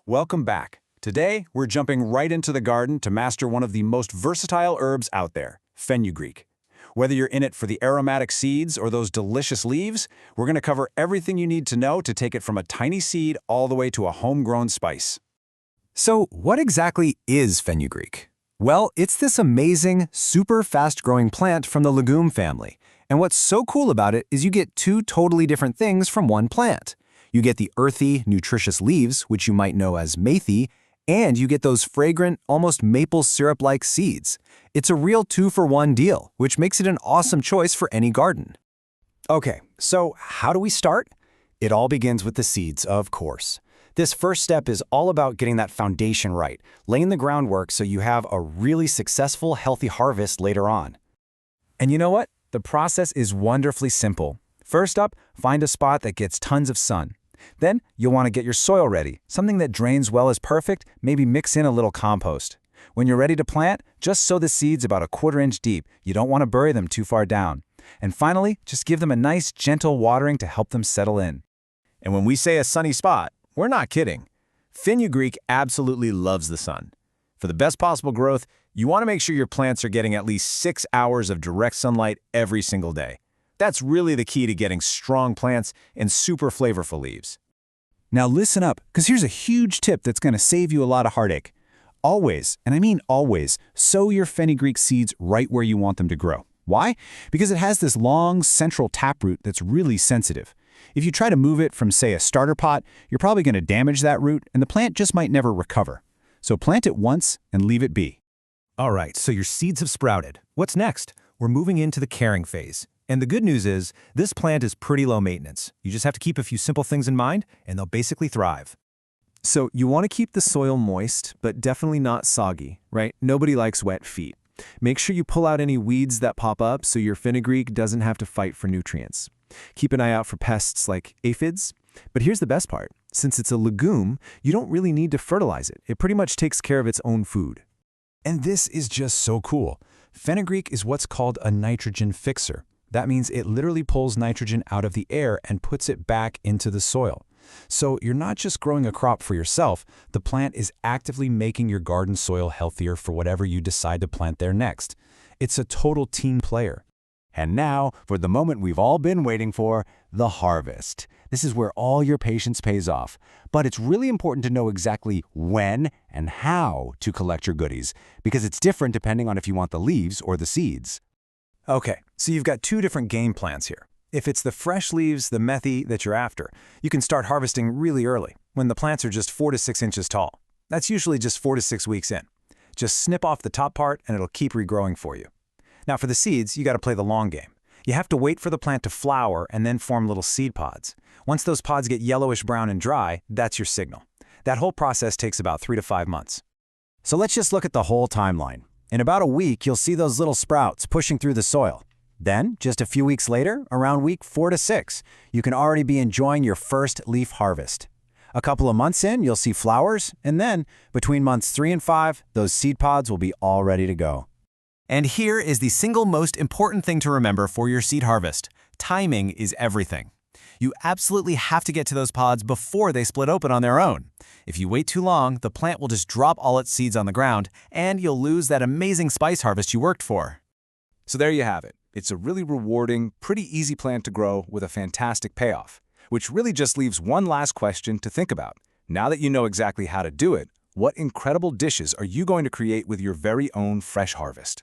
Welcome back. Today, we're jumping right into the garden to master one of the most versatile herbs out there, fenugreek. Whether you're in it for the aromatic seeds or those delicious leaves, we're going to cover everything you need to know to take it from a tiny seed all the way to a homegrown spice. So, what exactly is fenugreek? Well, it's this amazing, super fast-growing plant from the legume family. And what's so cool about it is you get two totally different things from one plant. You get the earthy, nutritious leaves, which you might know as Methi, and you get those fragrant, almost maple syrup-like seeds. It's a real two-for-one deal, which makes it an awesome choice for any garden. Okay, so how do we start? It all begins with the seeds, of course. This first step is all about getting that foundation right, laying the groundwork so you have a really successful, healthy harvest later on. And you know what? The process is wonderfully simple. First up, find a spot that gets tons of sun. Then, you'll want to get your soil ready. Something that drains well is perfect, maybe mix in a little compost. When you're ready to plant, just sow the seeds about a 1/4 inch deep. You don't want to bury them too far down. And finally, just give them a nice, gentle watering to help them settle in. And when we say a sunny spot, we're not kidding. Fenugreek absolutely loves the sun. For the best possible growth, you want to make sure your plants are getting at least 6 hours of direct sunlight every single day. That's really the key to getting strong plants and super flavorful leaves. Now listen up, because here's a huge tip that's going to save you a lot of heartache. Always, and I mean always, sow your fenugreek seeds right where you want them to grow. Why? Because it has this long central taproot that's really sensitive. If you try to move it from, say, a starter pot, you're probably going to damage that root, and the plant just might never recover. So plant it once and leave it be. All right, so your seeds have sprouted. What's next? We're moving into the caring phase. And the good news is, this plant is pretty low maintenance. You just have to keep a few simple things in mind, and they'll basically thrive. So you want to keep the soil moist, but definitely not soggy, right? Nobody likes wet feet. Make sure you pull out any weeds that pop up so your fenugreek doesn't have to fight for nutrients. Keep an eye out for pests like aphids. But here's the best part. Since it's a legume, you don't really need to fertilize it. It pretty much takes care of its own food. And this is just so cool. Fenugreek is what's called a nitrogen fixer. That means it literally pulls nitrogen out of the air and puts it back into the soil. So you're not just growing a crop for yourself, the plant is actively making your garden soil healthier for whatever you decide to plant there next. It's a total team player. And now, for the moment we've all been waiting for, the harvest. This is where all your patience pays off. But it's really important to know exactly when and how to collect your goodies, because it's different depending on if you want the leaves or the seeds. Okay, so you've got two different game plans here. If it's the fresh leaves, the Methi, that you're after, you can start harvesting really early, when the plants are just 4 to 6 inches tall. That's usually just 4 to 6 weeks in. Just snip off the top part and it'll keep regrowing for you. Now for the seeds, you got to play the long game. You have to wait for the plant to flower and then form little seed pods. Once those pods get yellowish brown and dry, that's your signal. That whole process takes about 3 to 5 months. So let's just look at the whole timeline. In about a week, you'll see those little sprouts pushing through the soil. Then, just a few weeks later, around week 4 to 6, you can already be enjoying your first leaf harvest. A couple of months in, you'll see flowers, and then, between months 3 and 5, those seed pods will be all ready to go. And here is the single most important thing to remember for your seed harvest. Timing is everything. You absolutely have to get to those pods before they split open on their own. If you wait too long, the plant will just drop all its seeds on the ground, and you'll lose that amazing spice harvest you worked for. So there you have it. It's a really rewarding, pretty easy plant to grow with a fantastic payoff, which really just leaves one last question to think about. Now that you know exactly how to do it, what incredible dishes are you going to create with your very own fresh harvest?